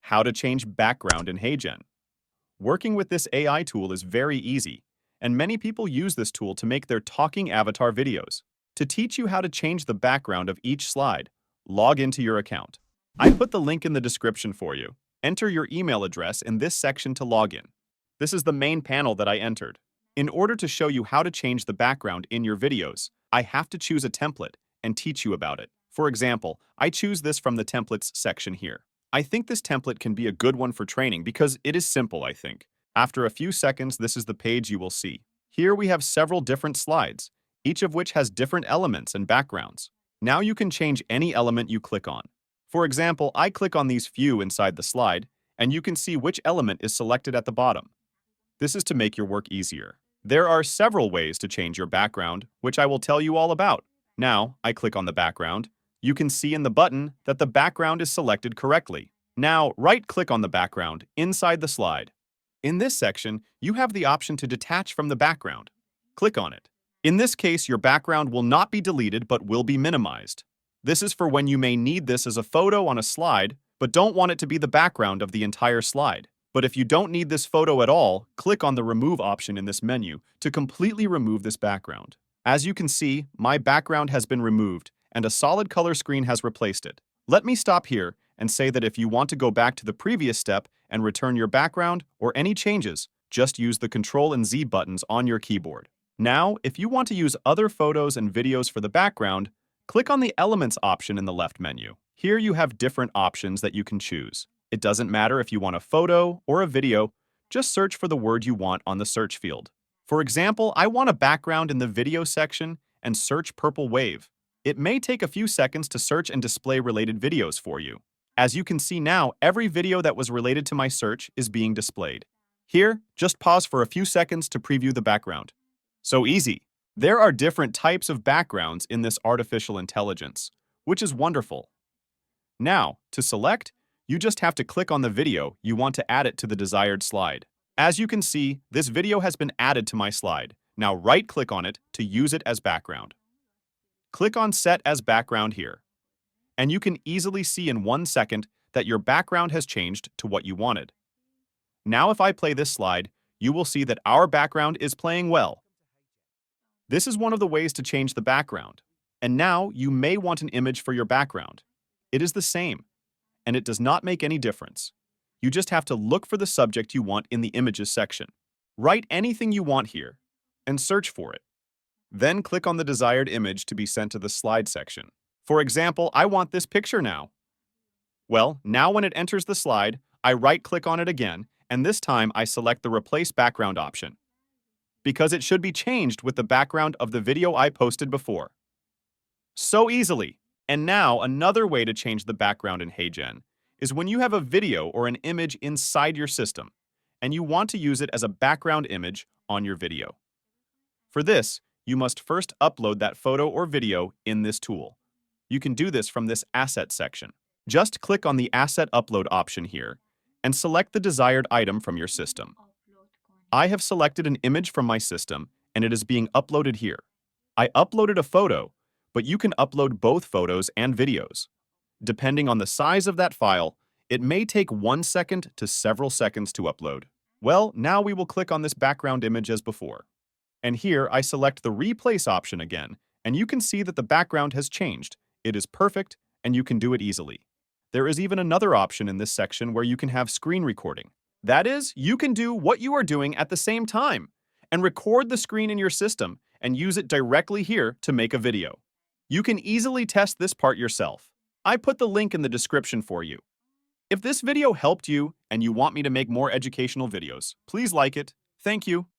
How to change background in Heygen. Working with this AI tool is very easy, and many people use this tool to make their talking avatar videos. To teach you how to change the background of each slide, log into your account. I put the link in the description for you. Enter your email address in this section to log in. This is the main panel that I entered. In order to show you how to change the background in your videos, I have to choose a template and teach you about it. For example, I choose this from the templates section here. I think this template can be a good one for training because it is simple, I think. After a few seconds, this is the page you will see. Here we have several different slides, each of which has different elements and backgrounds. Now you can change any element you click on. For example, I click on these few inside the slide, and you can see which element is selected at the bottom. This is to make your work easier. There are several ways to change your background, which I will tell you all about. Now, I click on the background. You can see in the button that the background is selected correctly. Now, right-click on the background inside the slide. In this section, you have the option to detach from the background. Click on it. In this case, your background will not be deleted but will be minimized. This is for when you may need this as a photo on a slide, but don't want it to be the background of the entire slide. But if you don't need this photo at all, click on the Remove option in this menu to completely remove this background. As you can see, my background has been removed, and a solid color screen has replaced it. Let me stop here and say that if you want to go back to the previous step and return your background or any changes, just use the Ctrl and Z buttons on your keyboard. Now, if you want to use other photos and videos for the background, click on the Elements option in the left menu. Here you have different options that you can choose. It doesn't matter if you want a photo or a video, just search for the word you want on the search field. For example, I want a background in the video section and search purple wave. It may take a few seconds to search and display related videos for you. As you can see now, every video that was related to my search is being displayed. Here, just pause for a few seconds to preview the background. So easy. There are different types of backgrounds in this artificial intelligence, which is wonderful. Now, to select, you just have to click on the video you want to add it to the desired slide. As you can see, this video has been added to my slide. Now right-click on it to use it as background. Click on Set as Background here. And you can easily see in 1 second that your background has changed to what you wanted. Now if I play this slide, you will see that our background is playing well. This is one of the ways to change the background. And now you may want an image for your background. It is the same, and it does not make any difference. You just have to look for the subject you want in the Images section. Write anything you want here, and search for it. Then click on the desired image to be sent to the slide section. For example, I want this picture now. Well, now when it enters the slide, I right-click on it again, and this time I select the Replace Background option, because it should be changed with the background of the video I posted before. So easily! And now, another way to change the background in Heygen is when you have a video or an image inside your system, and you want to use it as a background image on your video. For this, you must first upload that photo or video in this tool. You can do this from this Asset section. Just click on the Asset Upload option here and select the desired item from your system. I have selected an image from my system, and it is being uploaded here. I uploaded a photo, but you can upload both photos and videos. Depending on the size of that file, it may take 1 second to several seconds to upload. Well, now we will click on this background image as before. And here I select the Replace option again, and you can see that the background has changed. It is perfect, and you can do it easily. There is even another option in this section where you can have screen recording. That is, you can do what you are doing at the same time, and record the screen in your system and use it directly here to make a video. You can easily test this part yourself. I put the link in the description for you. If this video helped you and you want me to make more educational videos, please like it. Thank you.